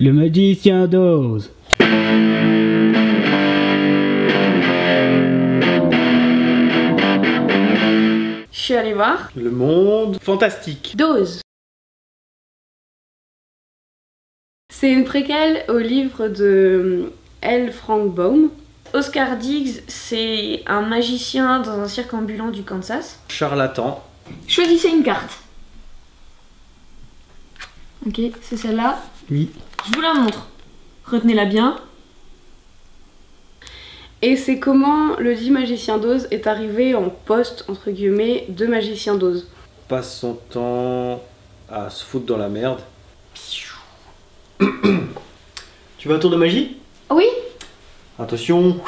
Le magicien d'Oz. Je suis allée voir Le monde fantastique d'Oz. C'est une préquelle au livre de L. Frank Baum. Oscar Diggs, c'est un magicien dans un cirque ambulant du Kansas. charlatan. Choisissez une carte. Ok, c'est celle-là. Oui. Je vous la montre. Retenez-la bien. Et c'est comment le dit magicien d'Oz est arrivé en poste, entre guillemets, de magicien d'Oz. Passe son temps à se foutre dans la merde. Tu veux un tour de magie? Oui. Attention.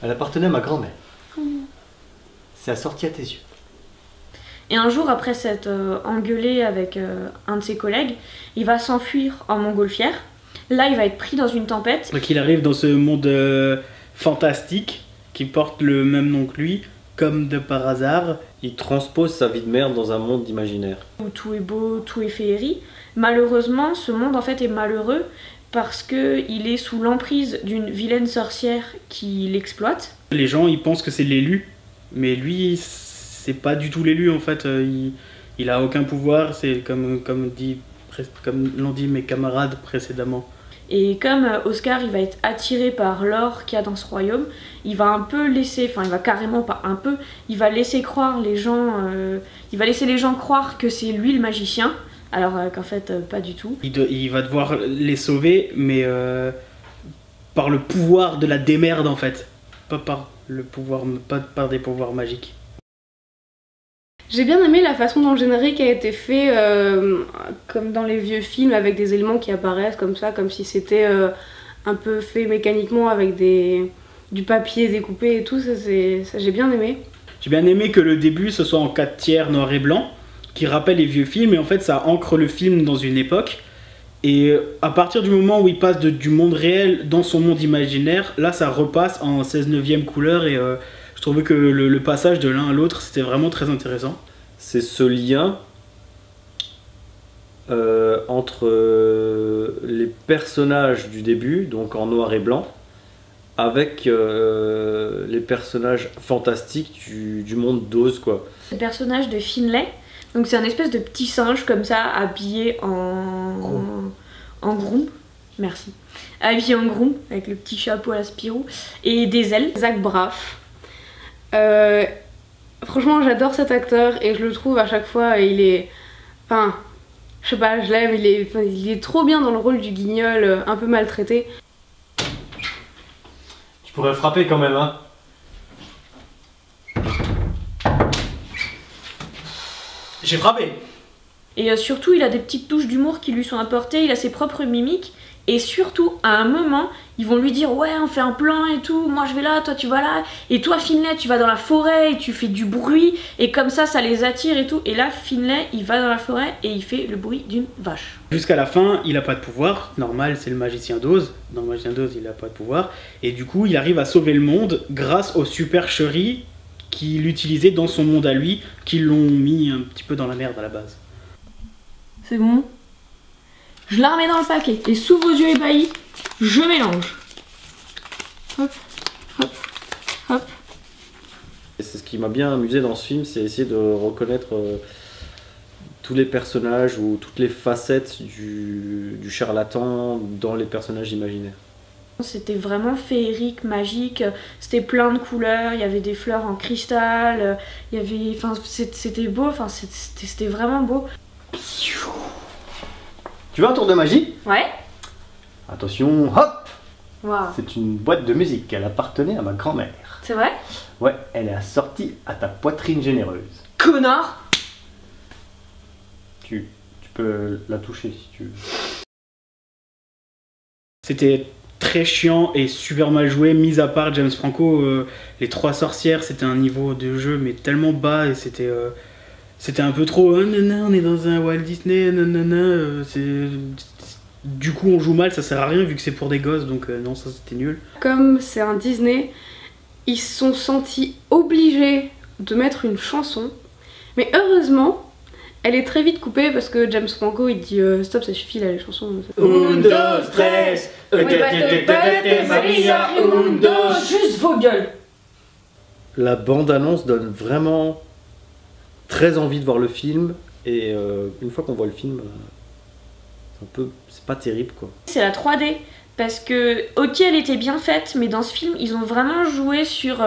Elle appartenait à ma grand-mère. C'est assorti à tes yeux. Et un jour, après s'être engueulé avec un de ses collègues, il va s'enfuir en montgolfière. Là, il va être pris dans une tempête. Donc il arrive dans ce monde fantastique qui porte le même nom que lui, comme de par hasard. Il transpose sa vie de merde dans un monde imaginaire. Où tout est beau, tout est féerie. Malheureusement, ce monde en fait est malheureux parce qu'il est sous l'emprise d'une vilaine sorcière qui l'exploite. Les gens ils pensent que c'est l'élu, mais lui c'est pas du tout l'élu en fait. Il a aucun pouvoir, c'est comme l'ont dit mes camarades précédemment. Et comme Oscar il va être attiré par l'or qu'il y a dans ce royaume, il va un peu laisser, enfin il va carrément pas un peu, il va laisser croire les gens, il va laisser les gens croire que c'est lui le magicien, alors qu'en fait pas du tout. Il va devoir les sauver, mais par le pouvoir de la démerde en fait, pas par des pouvoirs magiques. J'ai bien aimé la façon dont le générique a été fait, comme dans les vieux films, avec des éléments qui apparaissent comme ça, comme si c'était un peu fait mécaniquement avec du papier découpé et tout, ça j'ai bien aimé. J'ai bien aimé que le début ce soit en 4/3 noir et blanc, qui rappelle les vieux films, et en fait ça ancre le film dans une époque. Et à partir du moment où il passe du monde réel dans son monde imaginaire, là ça repasse en 16/9 couleur, et je trouvais que le passage de l'un à l'autre c'était vraiment très intéressant. C'est ce lien entre les personnages du début, donc en noir et blanc, avec les personnages fantastiques du monde d'Oz, quoi. Le personnage de Finlay, donc c'est un espèce de petit singe comme ça, habillé en groom. Merci. Habillé en groom, avec le petit chapeau à la Spirou, et des ailes. Zach Braff. Franchement j'adore cet acteur et je le trouve à chaque fois, il est... Enfin, je sais pas, je l'aime, il est trop bien dans le rôle du guignol un peu maltraité. Tu pourrais frapper quand même, hein. J'ai frappé. Et surtout il a des petites touches d'humour qui lui sont apportées, il a ses propres mimiques. Et surtout, à un moment, ils vont lui dire « Ouais, on fait un plan et tout, moi je vais là, toi tu vas là. Et toi Finlay, tu vas dans la forêt et tu fais du bruit. » Et comme ça les attire et tout. Et là, Finlay, il va dans la forêt et il fait le bruit d'une vache. Jusqu'à la fin, il a pas de pouvoir. Normal, c'est le magicien d'Oz. Dans le magicien d'Oz, il a pas de pouvoir. Et du coup, il arrive à sauver le monde grâce aux supercheries qu'il utilisait dans son monde à lui, qui l'ont mis un petit peu dans la merde à la base. C'est bon. Je la remets dans le paquet et sous vos yeux ébahis, je mélange. Hop, hop, hop. Et c'est ce qui m'a bien amusé dans ce film, c'est essayer de reconnaître tous les personnages ou toutes les facettes du charlatan dans les personnages imaginaires. C'était vraiment féerique, magique, c'était plein de couleurs, il y avait des fleurs en cristal, il y avait... Enfin, c'était beau, enfin, c'était vraiment beau. Tu veux un tour de magie? Ouais. Attention, hop! Wow. C'est une boîte de musique, elle appartenait à ma grand-mère. C'est vrai? Ouais, elle est assortie à ta poitrine généreuse. Connard! Tu peux la toucher si tu veux. C'était très chiant et super mal joué, mis à part James Franco. Les trois sorcières, c'était un niveau de jeu mais tellement bas, et c'était un peu trop on est dans un Walt Disney, du coup on joue mal, ça sert à rien vu que c'est pour des gosses, donc non, ça c'était nul. Comme c'est un Disney, ils se sont sentis obligés de mettre une chanson, mais heureusement Elle est très vite coupée parce que James Franco il dit stop, ça suffit là les chansons. Un, deux, tres, Maria, un, deux. Juste vos gueules. La bande-annonce donne vraiment très envie de voir le film. Et une fois qu'on voit le film, c'est pas terrible quoi. C'est la 3D. Parce que, ok, elle était bien faite, mais dans ce film, ils ont vraiment joué sur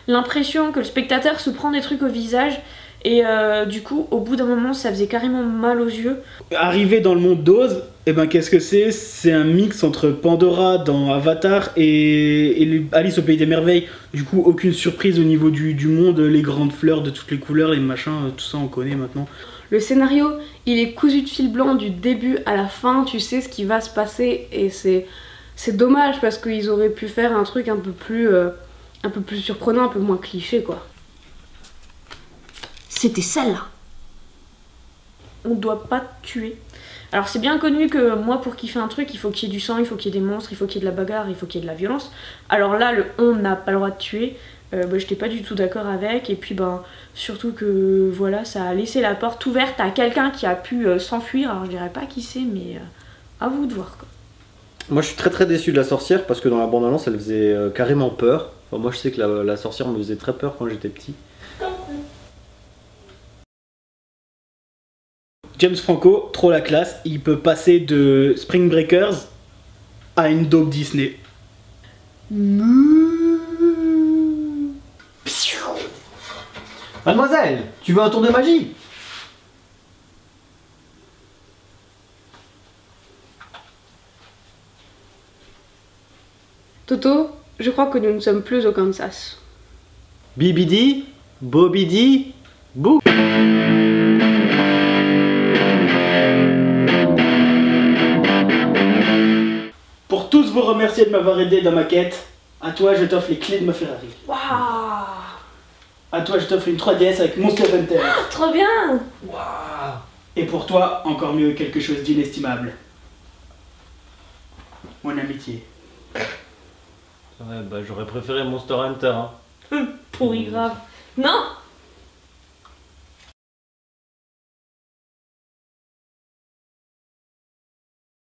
l'impression que le spectateur se prend des trucs au visage. Et du coup, au bout d'un moment, ça faisait carrément mal aux yeux. Arriver dans le monde d'Oz, et ben qu'est-ce que c'est? C'est un mix entre Pandora dans Avatar et Alice au Pays des Merveilles. Du coup, aucune surprise au niveau du monde, les grandes fleurs de toutes les couleurs, les machins, tout ça on connaît maintenant. Le scénario, il est cousu de fil blanc du début à la fin, tu sais ce qui va se passer et c'est dommage parce qu'ils auraient pu faire un truc un peu plus surprenant, un peu moins cliché quoi. C'était celle-là. On doit pas tuer. Alors c'est bien connu que moi pour kiffer un truc, il faut qu'il y ait du sang, il faut qu'il y ait des monstres, il faut qu'il y ait de la bagarre, il faut qu'il y ait de la violence. Alors là, le on n'a pas le droit de tuer. J'étais pas du tout d'accord avec, et puis surtout que voilà, ça a laissé la porte ouverte à quelqu'un qui a pu s'enfuir. Alors je dirais pas qui c'est, mais à vous de voir quoi. Moi je suis très déçu de la sorcière parce que dans la bande-annonce elle faisait carrément peur. Enfin, moi je sais que la sorcière me faisait très peur quand j'étais petit. James Franco, trop la classe, il peut passer de Spring Breakers à une dope Disney. Mademoiselle, tu veux un tour de magie? Toto, je crois que nous ne sommes plus au Kansas. Bibidi, Bobidi, Bou. Pour tous vous remercier de m'avoir aidé dans ma quête, à toi je t'offre les clés de ma Ferrari. Waouh, À toi je t'offre une 3DS avec Monster Hunter. trop bien. Et pour toi, encore mieux, quelque chose d'inestimable. Mon amitié. Ouais, j'aurais préféré Monster Hunter. Hein. Pourri grave. Non,